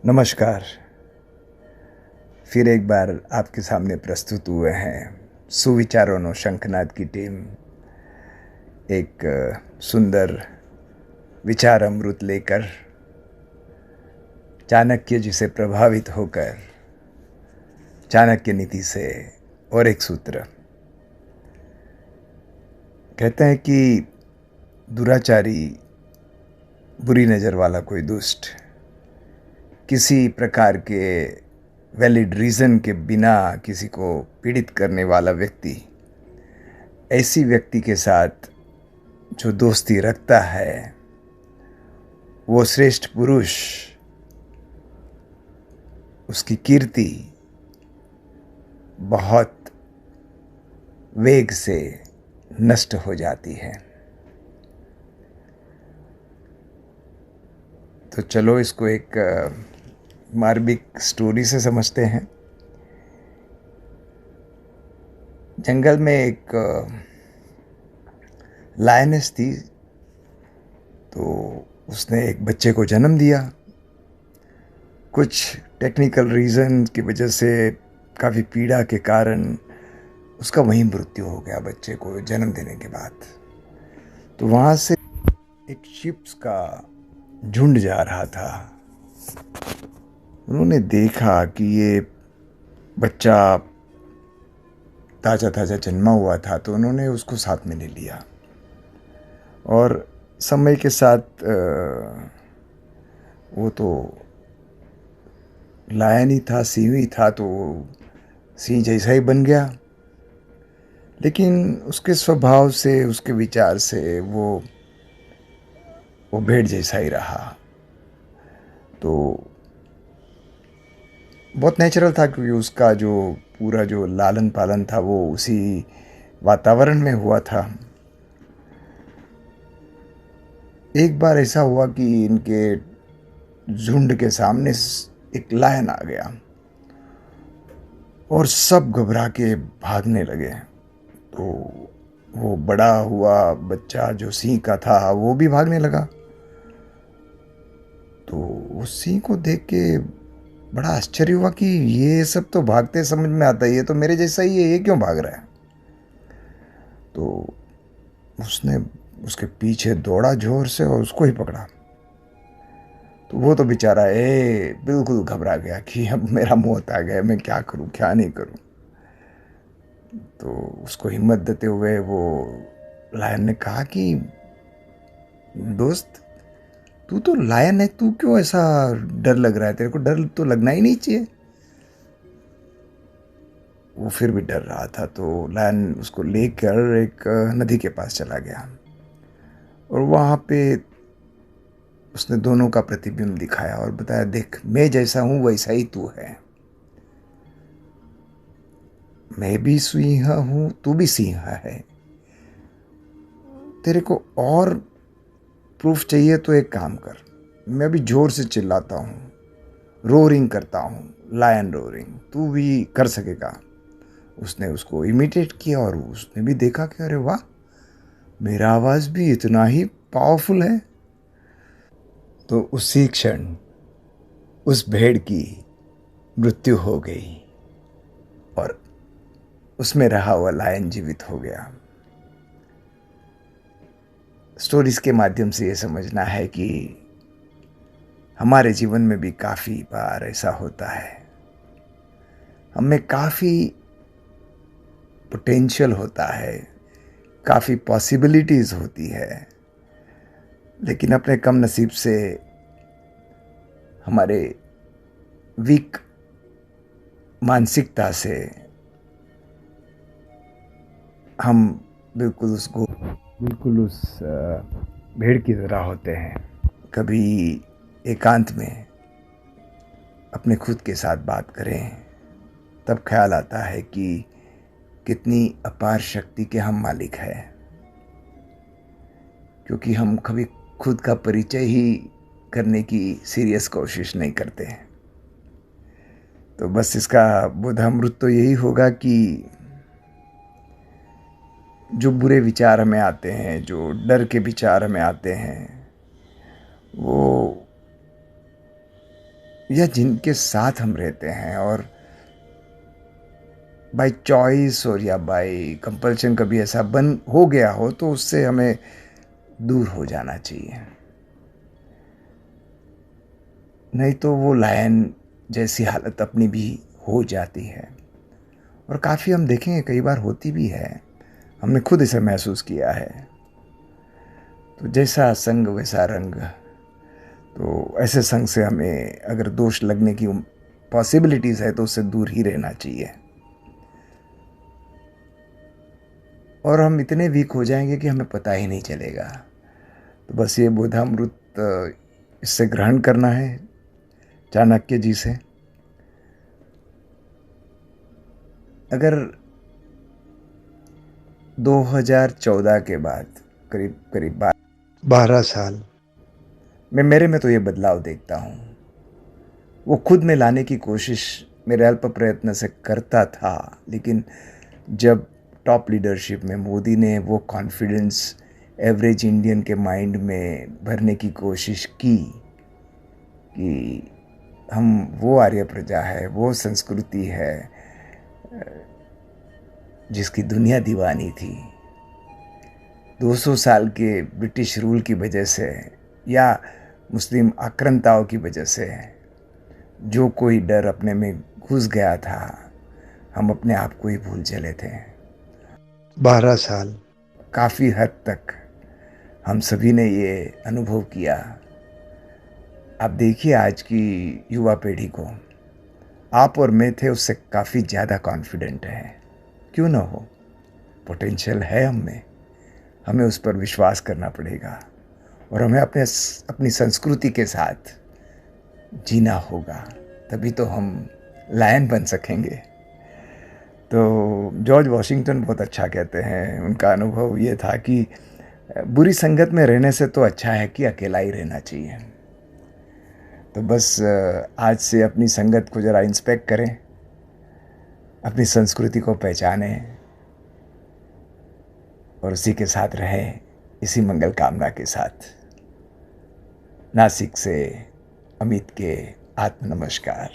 नमस्कार। फिर एक बार आपके सामने प्रस्तुत हुए हैं सुविचारों शंखनाद की टीम एक सुंदर विचार अमृत लेकर, चाणक्य जी से प्रभावित होकर, चाणक्य नीति से। और एक सूत्र कहते हैं कि दुराचारी, बुरी नज़र वाला कोई दुष्ट, किसी प्रकार के वैलिड रीज़न के बिना किसी को पीड़ित करने वाला व्यक्ति, ऐसी व्यक्ति के साथ जो दोस्ती रखता है वो श्रेष्ठ पुरुष, उसकी कीर्ति बहुत वेग से नष्ट हो जाती है। तो चलो इसको एक मार्मिक स्टोरी से समझते हैं। जंगल में एक लायनेस थी, तो उसने एक बच्चे को जन्म दिया। कुछ टेक्निकल रीज़न की वजह से, काफ़ी पीड़ा के कारण उसका वहीं मृत्यु हो गया बच्चे को जन्म देने के बाद। तो वहाँ से एक शिप्स का झुंड जा रहा था। उन्होंने देखा कि ये बच्चा ताज़ा ताज़ा जन्मा हुआ था, तो उन्होंने उसको साथ में ले लिया। और समय के साथ वो तो लायन ही था, सिंह ही था, तो सिंह जैसा ही बन गया। लेकिन उसके स्वभाव से, उसके विचार से वो भेड़ जैसा ही रहा। तो बहुत नेचुरल था, क्योंकि उसका जो पूरा जो लालन पालन था वो उसी वातावरण में हुआ था। एक बार ऐसा हुआ कि इनके झुंड के सामने एक लायन आ गया और सब घबरा के भागने लगे। तो वो बड़ा हुआ बच्चा जो सिंह का था वो भी भागने लगा। तो उस सिंह को देख के बड़ा आश्चर्य हुआ कि ये सब तो भागते समझ में आता है, ये तो मेरे जैसा ही है, ये क्यों भाग रहा है। तो उसने उसके पीछे दौड़ा जोर से और उसको ही पकड़ा। तो वो तो बेचारा बिल्कुल घबरा गया कि अब मेरा मौत आ गया, मैं क्या करूं क्या नहीं करूं। तो उसको हिम्मत देते हुए वो लायन ने कहा कि दोस्त, तू तो लायन है, तू क्यों ऐसा डर लग रहा है, तेरे को डर तो लगना ही नहीं चाहिए। वो फिर भी डर रहा था। तो लायन उसको लेकर एक नदी के पास चला गया और वहाँ पे उसने दोनों का प्रतिबिंब दिखाया और बताया, देख, मैं जैसा हूँ वैसा ही तू है। मैं भी सिंह हूँ, तू भी सिंह है। तेरे को और प्रूफ चाहिए तो एक काम कर, मैं भी जोर से चिल्लाता हूँ, रोरिंग करता हूँ, लायन रोरिंग, तू भी कर सकेगा। उसने उसको इमिटेट किया और उसने भी देखा कि अरे वाह, मेरा आवाज़ भी इतना ही पावरफुल है। तो उसी क्षण उस भेड़ की मृत्यु हो गई और उसमें रहा हुआ लायन जीवित हो गया। स्टोरीज के माध्यम से ये समझना है कि हमारे जीवन में भी काफ़ी बार ऐसा होता है। हमें काफ़ी पोटेंशियल होता है, काफ़ी पॉसिबिलिटीज़ होती है, लेकिन अपने कम नसीब से, हमारे वीक मानसिकता से हम बिल्कुल उस भेड़ की तरह होते हैं। कभी एकांत में अपने खुद के साथ बात करें, तब ख्याल आता है कि कितनी अपार शक्ति के हम मालिक हैं, क्योंकि हम कभी खुद का परिचय ही करने की सीरियस कोशिश नहीं करते हैं। तो बस इसका बोधामृत तो यही होगा कि जो बुरे विचार हमें आते हैं, जो डर के विचार हमें आते हैं, वो या जिनके साथ हम रहते हैं और बाय चॉइस और या बाय कंपल्शन कभी ऐसा बन हो गया हो, तो उससे हमें दूर हो जाना चाहिए। नहीं तो वो लायन जैसी हालत अपनी भी हो जाती है, और काफ़ी हम देखेंगे कई बार होती भी है। हमने खुद इसे महसूस किया है। तो जैसा संग वैसा रंग। तो ऐसे संग से हमें अगर दोष लगने की पॉसिबिलिटीज़ है तो उससे दूर ही रहना चाहिए। और हम इतने वीक हो जाएंगे कि हमें पता ही नहीं चलेगा। तो बस ये बोधामृत इससे ग्रहण करना है चाणक्य जी से। अगर 2014 के बाद करीब करीब 12 साल मैं मेरे में तो ये बदलाव देखता हूँ। वो खुद में लाने की कोशिश मेरे अल्प प्रयत्न से करता था, लेकिन जब टॉप लीडरशिप में मोदी ने वो कॉन्फिडेंस एवरेज इंडियन के माइंड में भरने की कोशिश की कि हम वो आर्य प्रजा है, वो संस्कृति है जिसकी दुनिया दीवानी थी। 200 साल के ब्रिटिश रूल की वजह से या मुस्लिम आक्रांताओं की वजह से जो कोई डर अपने में घुस गया था, हम अपने आप को ही भूल चले थे। 12 साल काफ़ी हद तक हम सभी ने ये अनुभव किया। आप देखिए आज की युवा पीढ़ी को, आप और मैं थे उससे काफ़ी ज़्यादा कॉन्फिडेंट है। क्यों ना हो, पोटेंशियल है हम में, हमें उस पर विश्वास करना पड़ेगा और हमें अपनी संस्कृति के साथ जीना होगा, तभी तो हम लायन बन सकेंगे। तो जॉर्ज वॉशिंगटन बहुत अच्छा कहते हैं, उनका अनुभव ये था कि बुरी संगत में रहने से तो अच्छा है कि अकेला ही रहना चाहिए। तो बस आज से अपनी संगत को ज़रा इंस्पेक्ट करें, अपनी संस्कृति को पहचानें और उसी के साथ रहें, इसी मंगल कामना के साथ। नासिक से अमित के आत्म नमस्कार।